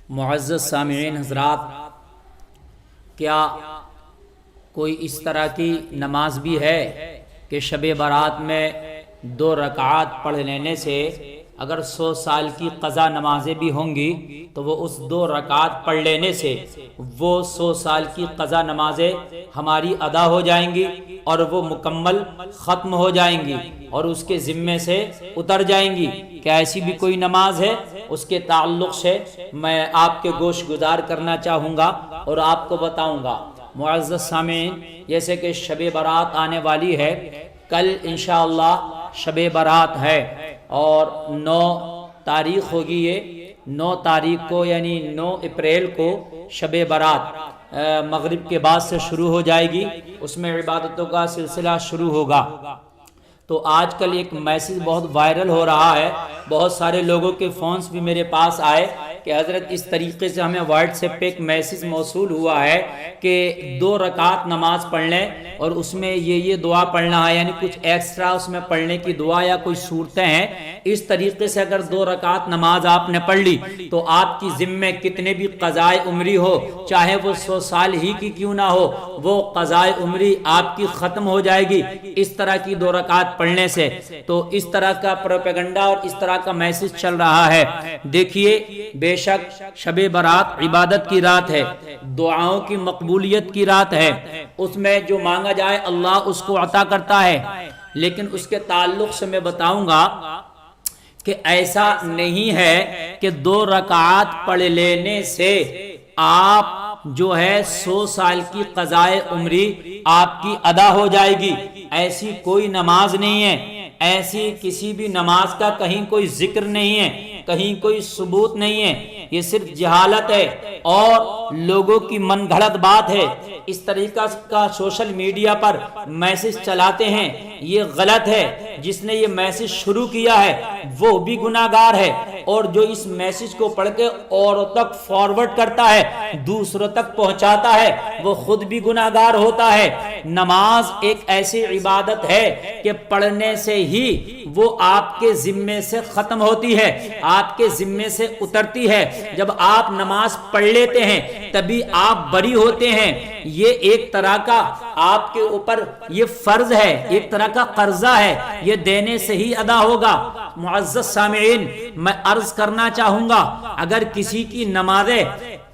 معزز سامعین حضرات، کیا کوئی اس طرح کی نماز بھی ہے کہ شب برات میں 2 رکعات پڑھ لینے سے اگر 100 سال کی قضا نمازیں بھی ہوں گی تو وہ اس 2 رکعات پڑھ لینے سے وہ 100 سال کی قضا نمازیں ہماری ادا ہو جائیں گی اور وہ مکمل ختم ہو جائیں گی اور اس کے ذمے سے اتر جائیں گی؟ کیا ایسی بھی کوئی نماز ہے؟ اس کے تعلق سے میں آپ کے گوش گزار کرنا چاہوں گا اور آپ کو بتاؤں گا۔ معزز سامعین، جیسے کہ شب برات آنے والی ہے، کل انشاءاللہ شب برات ہے اور 9 تاریخ ہوگی، یہ 9 تاریخ کو یعنی 9 اپریل کو شب برات مغرب کے بعد سے شروع ہو جائے گی، اس میں عبادتوں کا سلسلہ شروع ہوگا۔ تو آج کل ایک میسیج بہت وائرل ہو رہا ہے، بہت سارے لوگوں کے فونز بھی میرے پاس آئے کہ حضرت اس طریقے سے ہمیں واٹس ایپ پہ ایک میسیج موصول ہوا ہے کہ 2 رکعت نماز پڑھ لیں اور اس میں یہ دعا پڑھنا ہے، یعنی کچھ ایکسٹرا اس میں پڑھنے کی دعا یا کوئی صورتیں ہیں۔ اس طریقے سے اگر 2 رکعت نماز آپ نے پڑھ لی تو آپ کی ذمے کتنے بھی قضائے عمری ہو، چاہے وہ 100 سال ہی کی کیوں نہ ہو، وہ قضائے عمری آپ کی ختم ہو جائے گی اس طرح کی 2 رکعت پڑھنے سے۔ تو اس طرح کا پروپیگنڈا اور اس طرح کا میسج چل رہا ہے۔ دیکھیے، بے شک شب برات عبادت کی رات ہے، دعاؤں کی مقبولیت کی رات ہے، اس میں جو مانگا جائے اللہ اس کو عطا کرتا ہے، لیکن اس کے تعلق سے میں بتاؤں گا کہ ایسا نہیں ہے کہ 2 رکعات پڑھ لینے سے آپ جو ہے 100 سال کی قضائے عمری آپ کی ادا ہو جائے گی۔ ایسی کوئی نماز نہیں ہے، ایسی کسی بھی نماز کا کہیں کوئی ذکر نہیں ہے، کہیں کوئی ثبوت نہیں ہے۔ یہ صرف جہالت ہے اور لوگوں کی من گھڑت بات ہے۔ اس طریقہ کا سوشل میڈیا پر میسج چلاتے ہیں، یہ غلط ہے۔ جس نے یہ میسج شروع کیا ہے وہ بھی گناہگار ہے، اور جو اس میسج کو پڑھ کے اوروں تک فارورڈ کرتا ہے، دوسروں تک پہنچاتا ہے، وہ خود بھی گناہگار ہوتا ہے۔ نماز ایک ایسی عبادت ہے کہ پڑھنے سے ہی وہ آپ کے ذمے سے ختم ہوتی ہے، آپ کے ذمے سے اترتی ہے۔ جب آپ نماز پڑھ لیتے ہیں تبھی آپ بری ہوتے ہیں۔ یہ ایک طرح کا آپ کے اوپر یہ فرض ہے، ایک طرح کا قرضہ ہے، یہ دینے سے ہی ادا ہوگا۔ معزز سامعین، میں عرض کرنا چاہوں گا، اگر کسی کی نمازیں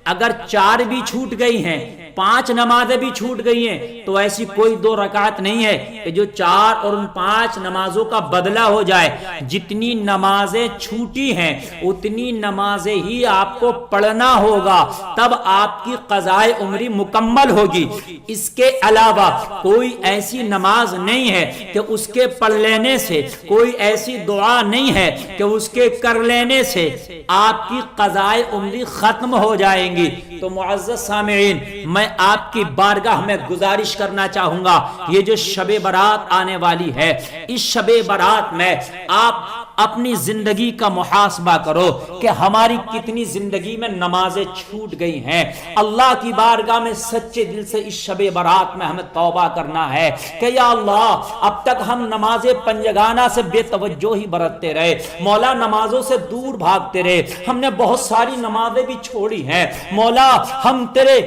اگر 4 بھی چھوٹ گئی ہیں، 5 نمازیں بھی چھوٹ گئی ہیں، تو ایسی کوئی 2 رکعت نہیں ہے کہ جو 4 اور ان 5 نمازوں کا بدلہ ہو جائے۔ جتنی نمازیں چھوٹی ہیں اتنی نمازیں ہی آپ کو پڑھنا ہوگا، تب آپ کی قضائے عمری مکمل ہوگی۔ اس کے علاوہ کوئی ایسی نماز نہیں ہے کہ اس کے پڑھ لینے سے، کوئی ایسی دعا نہیں ہے کہ اس کے کر لینے سے آپ کی قضائے عمری ختم ہو جائیں گی۔ تو معزز سامعین، میں آپ کی بارگاہ میں گزارش کرنا چاہوں گا، یہ جو شب برات آنے والی ہے، اس شب برات میں آپ اپنی زندگی کا محاسبہ کرو کہ ہماری کتنی زندگی میں نمازیں چھوٹ گئی ہیں۔ اللہ کی بارگاہ میں سچے دل سے اس شب برات میں ہمیں توبہ کرنا ہے کہ یا اللہ، اب تک ہم نماز پنجگانہ سے بے توجہی برتتے رہے، مولا نمازوں سے دور بھاگتے رہے، ہم نے بہت ساری نمازیں بھی چھوڑی ہیں، مولا ہم تیرے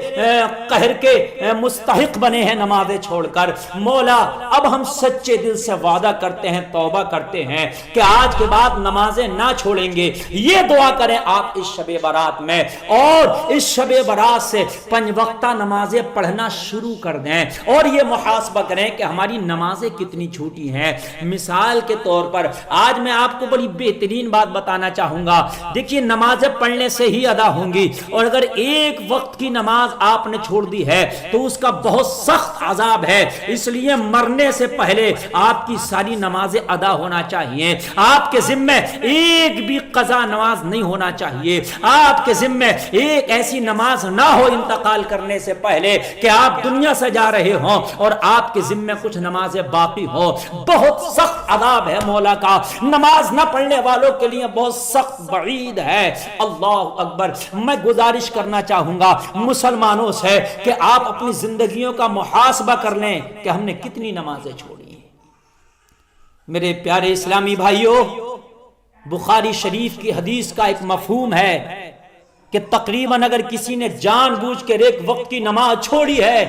قہر کے مستحق بنے ہیں نمازیں چھوڑ کر۔ مولا اب ہم سچے دل سے وعدہ کرتے ہیں، توبہ کرتے ہیں کہ آج کے بعد نمازیں نہ چھوڑیں گے۔ یہ دعا کریں آپ اس شب برات میں، اور اس شب برات سے 5 وقتہ نمازیں پڑھنا شروع کر دیں، اور یہ محاسبہ کریں کہ ہماری نمازیں کتنی چھوٹی ہیں۔ مثال کے طور پر آج میں آپ کو بڑی بہترین بات بتانا چاہوں گا۔ دیکھیے، نمازیں پڑھنے سے ہی ادا ہوں گی، اور اگر ایک وقت کی نماز آپ نے چھوڑ دی ہے تو اس کا بہت سخت عذاب ہے۔ اس لیے مرنے سے پہلے آپ کی ساری نمازیں ادا ہونا چاہیے۔ آپ کے ذمہ ایک بھی قضا نماز نہیں ہونا چاہیے۔ آپ کے ذمہ ایک ایسی نماز نہ ہو انتقال کرنے سے پہلے کہ آپ دنیا سے جا رہے ہوں اور آپ کے ذمہ کچھ نمازیں باقی ہوں۔ بہت سخت عذاب ہے مولا کا، نماز نہ پڑھنے والوں کے لیے بہت سخت وعید ہے۔ اللہ اکبر۔ میں گزارش کرنا چاہوں گا مسلمانوں سے کہ آپ اپنی زندگیوں کا محاسبہ کر لیں کہ ہم نے کتنی نمازیں چھوڑی ہیں۔ میرے پیارے اسلامی بھائیوں، بخاری شریف کی حدیث کا ایک مفہوم ہے کہ تقریباً اگر کسی نے جان بوجھ کے ایک وقت کی نماز چھوڑی ہے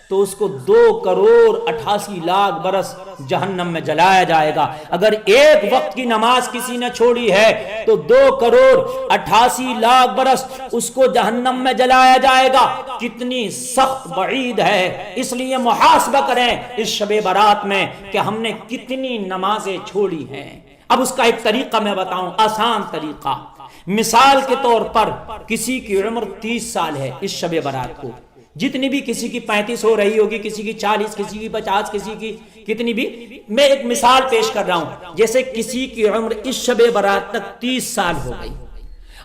تو اس کو 2,88,00,000 برس جہنم میں جلایا جائے گا. اگر ایک وقت کی نماز کسی نے چھوڑی ہے تو 2,88,00,000 برس اس کو جہنم میں جلایا جائے گا. کتنی سخت وعید ہے. اس لیے محاسبہ کریں اس شب برات میں کہ ہم نے کتنی نمازیں چھوڑی ہیں. اب اس کا ایک طریقہ میں بتاؤں، آسان طریقہ. مثال کے طور پر کسی کی عمر 30 سال ہے اس شب برات کو، جتنی بھی، کسی کی 35 ہو رہی ہوگی، کسی کی 40، کسی کی 50، کسی کی کتنی بھی. میں ایک مثال پیش کر رہا ہوں. جیسے کسی کی عمر اس شب برات تک 30 سال ہو گئی.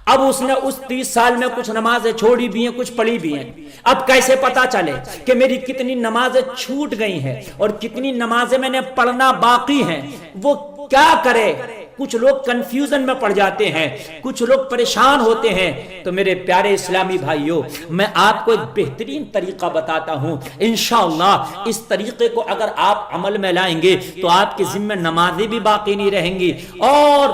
اب اس نے اس 30 سال میں کچھ نمازیں چھوڑی بھی ہیں، کچھ پڑھی بھی ہیں. اب کیسے پتا چلے کہ میری کتنی نمازیں چھوٹ گئی ہیں اور کتنی نمازیں میں نے پڑھنا باقی ہیں؟ وہ کیا کرے؟ کچھ لوگ کنفیوژن میں پڑ جاتے ہیں، کچھ لوگ پریشان ہوتے ہیں. تو میرے پیارے اسلامی بھائیوں، میں آپ کو ایک بہترین طریقہ بتاتا ہوں. انشاءاللہ اس طریقے کو اگر آپ عمل میں لائیں گے تو آپ کے ذمہ نمازیں بھی باقی نہیں رہیں گی اور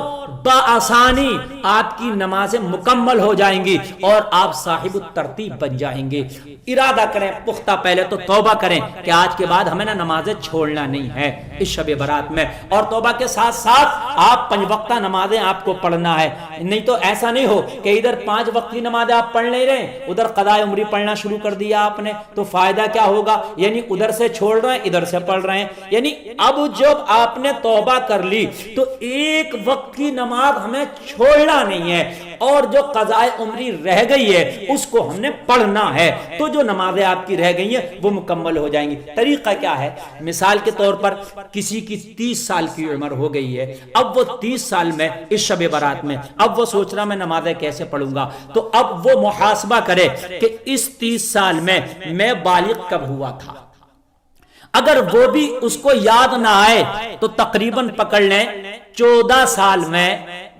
بآسانی آپ کی نمازیں مکمل ہو جائیں گی اور آپ صاحب الترتیب بن جائیں گے. ارادہ کریں پختہ، پہلے تو توبہ کریں کہ آج کے بعد ہمیں نہ نمازیں چھوڑنا نہیں ہے اس شب برات میں. اور توبہ کے ساتھ ساتھ آپ 5 وقتہ نمازیں آپ کو پڑھنا ہے. نہیں تو ایسا نہیں ہو کہ ادھر 5 وقت کی نمازیں آپ پڑھ نہیں رہے، ادھر قضاء عمری پڑھنا شروع کر دیا آپ نے، تو فائدہ کیا ہوگا؟ یعنی ادھر سے چھوڑ رہے ہیں، ادھر سے پڑھ رہے ہیں. یعنی اب جب آپ نے توبہ کر لی تو ایک وقت کی نماز ہمیں چھوڑنا نہیں ہے اور جو قضاء عمری رہ گئی ہے اس کو ہم نے پڑھنا ہے. تو جو نمازیں آپ کی رہ گئی ہیں وہ مکمل ہو جائیں گی. طریقہ کیا ہے؟ مثال کے طور پر کسی کی 30 سال کی عمر ہو گئی ہے. اب وہ 30 سال میں اس شب برات میں اب وہ سوچ رہا میں نمازیں کیسے پڑھوں گا. تو اب وہ محاسبہ کرے کہ اس 30 سال میں بالغ کب ہوا تھا. اگر وہ بھی اس کو یاد نہ آئے تو تقریباً پکڑ لیں 14 سال میں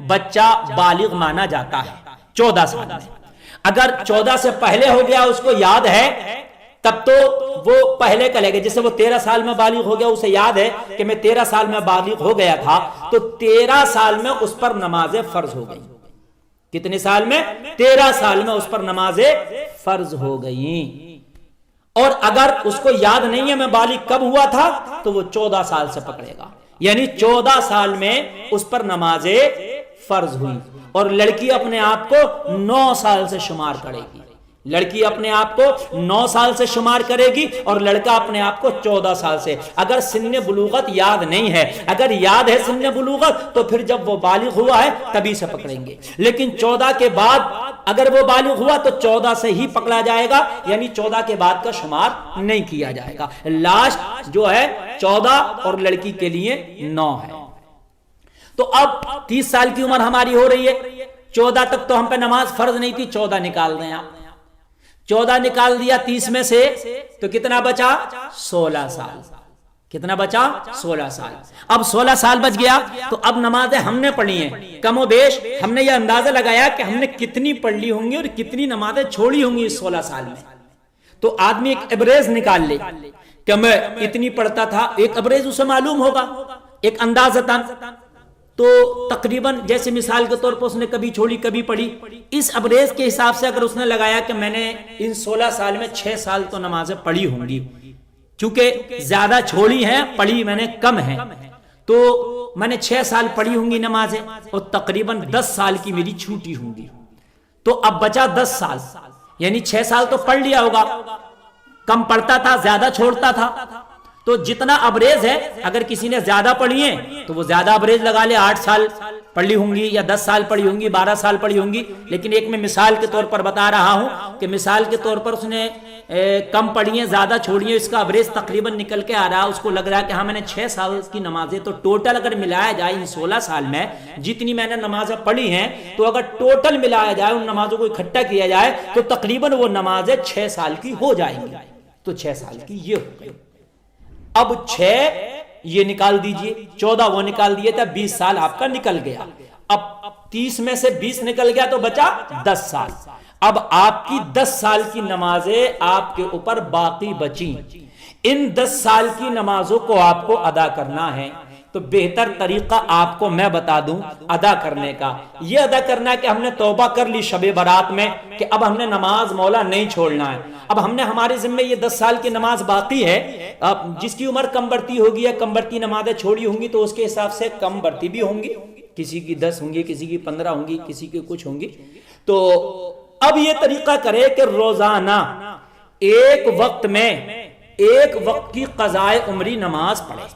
بچہ بالغ مانا جاتا ہے. 14 سال میں. اگر 14 سے پہلے ہو گیا اس کو یاد ہے تب تو وہ پہلے کا لے گا. جیسے وہ 13 سال میں بالغ ہو گیا، اسے یاد ہے کہ میں 13 سال میں بالغ ہو گیا تھا، تو 13 سال میں اس پر نمازیں فرض ہو گئی. کتنے سال میں؟ 13 سال میں اس پر نمازیں فرض ہو گئیں. اور اگر اس کو یاد نہیں ہے میں بالغ کب ہوا تھا تو وہ 14 سال سے پکڑے گا. یعنی 14 سال میں اس پر نمازیں فرض ہوئی. اور لڑکی اپنے آپ کو 9 سال سے شمار کرے گی. لڑکی اپنے آپ کو 9 سال سے شمار کرے گی اور لڑکا اپنے آپ کو 14 سال سے. اگر سن بلوغت یاد نہیں ہے، اگر یاد ہے سن بلوغت تو پھر جب وہ بالغ ہوا ہے تبھی سے پکڑیں گے. لیکن 14 کے بعد اگر وہ بالغ ہوا تو 14 سے ہی پکڑا جائے گا. یعنی 14 کے بعد کا شمار نہیں کیا جائے گا. لاسٹ جو ہے 14 اور لڑکی کے لیے 9 ہے. تو اب 30 سال کی عمر ہماری ہو رہی ہے. 14 تک تو ہم پہ نماز فرض نہیں تھی. 14 نکال دیں آپ. 14 نکال دیا 30 میں سے تو کتنا بچا؟ 16 سال. کتنا بچا؟ 16 سال. اب 16 سال بچ گیا تو اب نمازیں ہم نے پڑھی ہیں کم و بیش. ہم نے یہ اندازہ لگایا کہ ہم نے کتنی پڑھ لی ہوں گی اور کتنی نمازیں چھوڑی ہوں گی اس 16 سال میں. تو آدمی ایک ایوریج نکال لے کہ میں اتنی پڑھتا تھا. ایک ایوریج اسے معلوم ہوگا، ایک اندازتاً. تو تقریباً جیسے مثال کے طور پر اس نے کبھی چھوڑی کبھی پڑھی، اس ایوریج کے حساب سے اگر اس نے لگایا کہ میں نے ان 16 سال میں 6 سال تو نمازیں پڑھی ہوں گی، چونکہ زیادہ چھوڑی ہیں پڑھی میں نے کم ہیں، تو میں نے 6 سال پڑھی ہوں گی نمازیں اور تقریباً 10 سال کی میری چھوٹی ہوں گی. تو اب بچا 10 سال. یعنی 6 سال تو پڑھ لیا ہوگا. کم پڑھتا تھا، زیادہ چھوڑتا تھا. تو جتنا ابریز ہے اگر کسی نے زیادہ پڑھی ہیں تو وہ زیادہ ابریز لگا لے. 8 سال پڑھی ہوں گی یا 10 سال پڑھی ہوں گی، 12 سال پڑھی ہوں گی. لیکن ایک میں مثال کے طور پر بتا رہا ہوں کہ مثال کے طور پر اس نے کم پڑھی ہیں، زیادہ چھوڑی ہیں، اس کا ابریز تقریباً نکل کے آ رہا. اس کو لگ رہا ہے کہ ہاں میں نے 6 سال کی نمازیں، تو ٹوٹل اگر ملایا جائے ان 16 سال میں جتنی میں نے نمازیں پڑھی ہیں تو اگر ٹوٹل ملایا جائے ان نمازوں کو اکٹھا کیا جائے تو تقریباً وہ نمازیں 6 سال کی ہو جائیں گی. تو 6 سال کی یہ ہو گئی. اب 6 یہ نکال دیجئے، 14 وہ نکال دیے تھا، 20 سال آپ کا نکل گیا. اب 30 میں سے 20 نکل گیا تو بچا 10 سال. اب آپ کی 10 سال کی نمازیں آپ کے اوپر باقی بچیں. ان 10 سال کی نمازوں کو آپ کو ادا کرنا ہے. تو بہتر طریقہ آپ کو میں بتا دوں ادا کرنے کا، یہ ادا کرنا ہے کہ ہم نے توبہ کر لی شب برات میں کہ اب ہم نے نماز مولا نہیں چھوڑنا ہے، اب ہم نے ہمارے ذمہ یہ 10 سال کی نماز باقی ہے، اب جس کی عمر کم بڑھتی ہوگی یا کم بڑھتی نمازیں چھوڑی ہوں گی تو اس کے حساب سے کم بڑھتی بھی ہوں گی، کسی کی 10 ہوں گی، کسی کی 15 ہوں گی، کسی کی کچھ ہوں گی، تو اب یہ طریقہ کرے کہ روزانہ ایک وقت میں ایک وقت کی قضائے عمری نماز پڑھے۔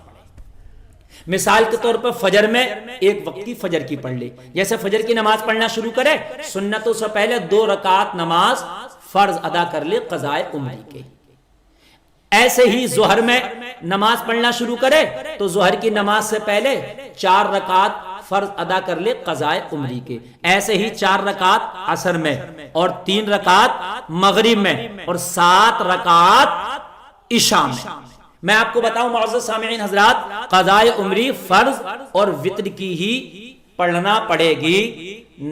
مثال کے طور پر فجر میں ایک وقت کی فجر کی پڑھ لے، جیسے فجر کی نماز پڑھنا شروع کرے سنتوں سے پہلے 2 رکعت نماز فرض ادا کر لے قضائے عمری کے۔ ایسے ہی ظہر میں نماز پڑھنا شروع کرے تو ظہر کی نماز سے پہلے 4 رکعت فرض ادا کر لے قضائے عمری کے۔ ایسے ہی 4 رکعت عصر میں اور 3 رکعت مغرب میں اور 7 رکعت عشاء میں۔ میں آپ کو بتاؤں معزز سامعین حضرات، قضائے عمری فرض اور وتر کی ہی پڑھنا پڑے گی،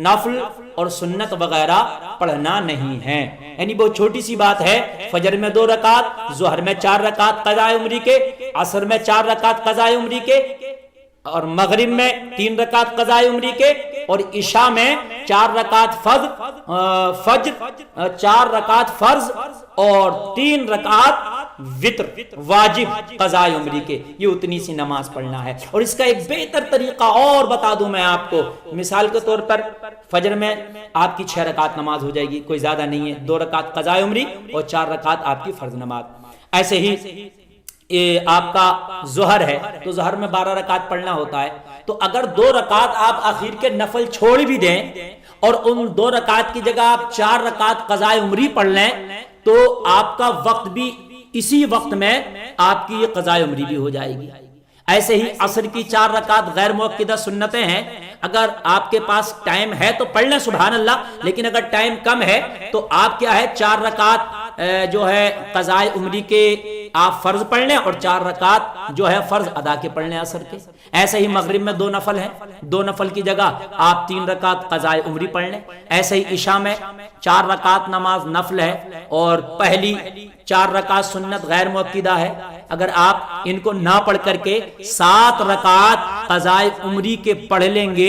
نفل اور سنت وغیرہ پڑھنا نہیں ہے، یعنی بہت چھوٹی سی بات ہے، فجر میں 2 رکعت، ظہر میں 4 رکعت قضائے عمری کے، عصر میں 4 رکعت قضائے عمری کے، اور مغرب میں 3 رکعت قضائے عمری کے، اور عشاء میں 4 رکعت فجر 4 رکعت فرض اور 3 رکعت وتر واجب قضائے عمری کے۔ یہ اتنی سی نماز پڑھنا ہے، اور اس کا ایک بہتر طریقہ اور بتا دوں میں آپ کو، مثال کے طور پر فجر میں آپ کی 6 رکعت نماز ہو جائے گی، کوئی زیادہ نہیں ہے، 2 رکعت قضائے عمری اور 4 رکعت آپ کی فرض نماز۔ ایسے ہی آپ کا ظہر ہے تو ظہر میں 12 رکعت پڑھنا ہوتا ہے، تو اگر 2 رکعت آپ آخر کے نفل چھوڑ بھی دیں اور ان 2 رکعت کی جگہ آپ 4 رکعت قضائے عمری پڑھ لیں تو آپ کا وقت بھی اسی وقت میں آپ کی یہ قضائے عمری بھی ہو جائے گی۔ ایسے ہی عصر کی 4 رکعت غیر موقدہ سنتیں ہیں، اگر آپ کے پاس ٹائم ہے تو پڑھ لیں سبحان اللہ، لیکن اگر ٹائم کم ہے تو آپ کیا ہے 4 رکعت جو ہے قضائے عمری کے آپ فرض پڑھ لیں اور 4 رکعت جو ہے فرض ادا کے پڑھ لیں عصر کے۔ ایسے ہی مغرب میں 2 نفل ہیں، 2 نفل کی جگہ آپ 3 رکعت قضائے عمری پڑھ لیں۔ ایسے ہی عشاء میں 4 رکعت نماز نفل ہے اور پہلی 4 رکعت سنت غیر موقدہ ہے، اگر آپ ان کو نہ پڑھ کر کے 7 رکعت قضائے عمری کے پڑھ لیں گے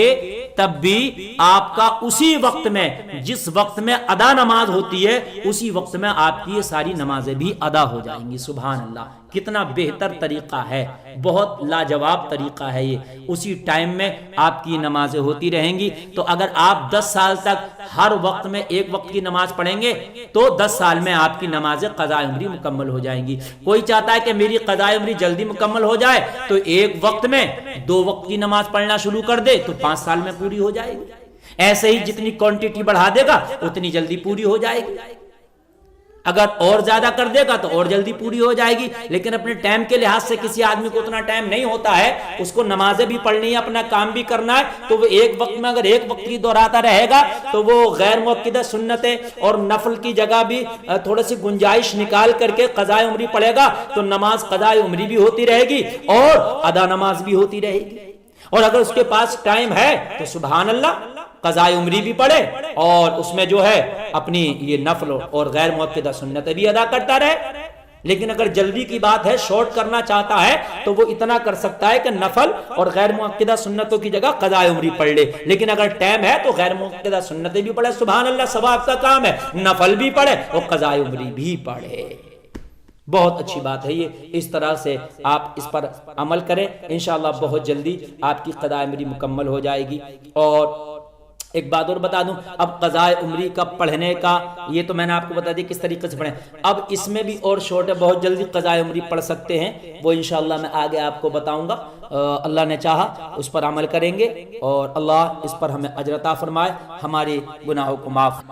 تب بھی آپ کا اسی وقت میں جس وقت میں ادا نماز ہوتی ہے اسی وقت میں آپ کی یہ ساری نمازیں بھی ادا ہو جائیں گی۔ سبحان اللہ، کتنا بہتر طریقہ ہے، بہت لاجواب طریقہ ہے یہ، اسی ٹائم میں آپ کی نمازیں ہوتی رہیں گی۔ تو اگر آپ 10 سال تک ہر وقت میں ایک وقت کی نماز پڑھیں گے تو 10 سال میں آپ کی نمازیں قضائے عمری مکمل ہو جائیں گی۔ کوئی چاہتا ہے کہ میری قضائے عمری جلدی مکمل ہو جائے تو ایک وقت میں 2 وقت کی نماز پڑھنا شروع کر دے تو 5 سال میں پوری ہو جائے گی۔ ایسے ہی جتنی کوانٹٹی بڑھا دے گا اتنی جلدی پوری ہو جائے گی، اگر اور زیادہ کر دے گا تو اور جلدی پوری ہو جائے گی۔ لیکن اپنے ٹائم کے لحاظ سے کسی آدمی کو اتنا ٹائم نہیں ہوتا ہے، اس کو نمازیں بھی پڑھنی ہے، اپنا کام بھی کرنا ہے، تو وہ ایک وقت میں اگر ایک وقت کی دہراتا رہے گا تو وہ غیر موقدہ سنتیں اور نفل کی جگہ بھی تھوڑی سی گنجائش نکال کر کے قضائے عمری پڑھے گا تو نماز قضائے عمری بھی ہوتی رہے گی اور ادا نماز بھی ہوتی رہے گی۔ اور اگر اس کے پاس ٹائم ہے تو سبحان اللہ قضائے عمری بھی پڑھے اور اس میں جو ہے اپنی یہ نفل اور غیر موقدہ سنتیں بھی ادا کرتا رہے۔ لیکن اگر جلدی کی بات ہے، شارٹ کرنا چاہتا ہے تو وہ اتنا کر سکتا ہے کہ نفل اور غیر موقدہ سنتوں کی جگہ قضائے عمری پڑھ لے، لیکن اگر ٹائم ہے تو غیر موقدہ سنتیں بھی پڑھے، سبحان اللہ ثواب کا کام ہے، نفل بھی پڑھے اور قضائے عمری بھی پڑھے۔ بہت اچھی بات ہے یہ، اس طرح سے آپ اس پر عمل کریں، انشاءاللہ بہت جلدی آپ کی قضائے عمری مکمل ہو جائے گی۔ اور ایک بات اور بتا دوں، اب قضائے عمری کا پڑھنے کا یہ تو میں نے آپ کو بتا دی کس طریقے سے پڑھیں، اب اس میں بھی اور شارٹ ہے، بہت جلدی قضائے عمری پڑھ سکتے ہیں، وہ انشاءاللہ میں آگے آپ کو بتاؤں گا، اللہ نے چاہا اس پر عمل کریں گے اور اللہ اس پر ہمیں اجر عطا فرمائے، ہمارے گناہوں کو معاف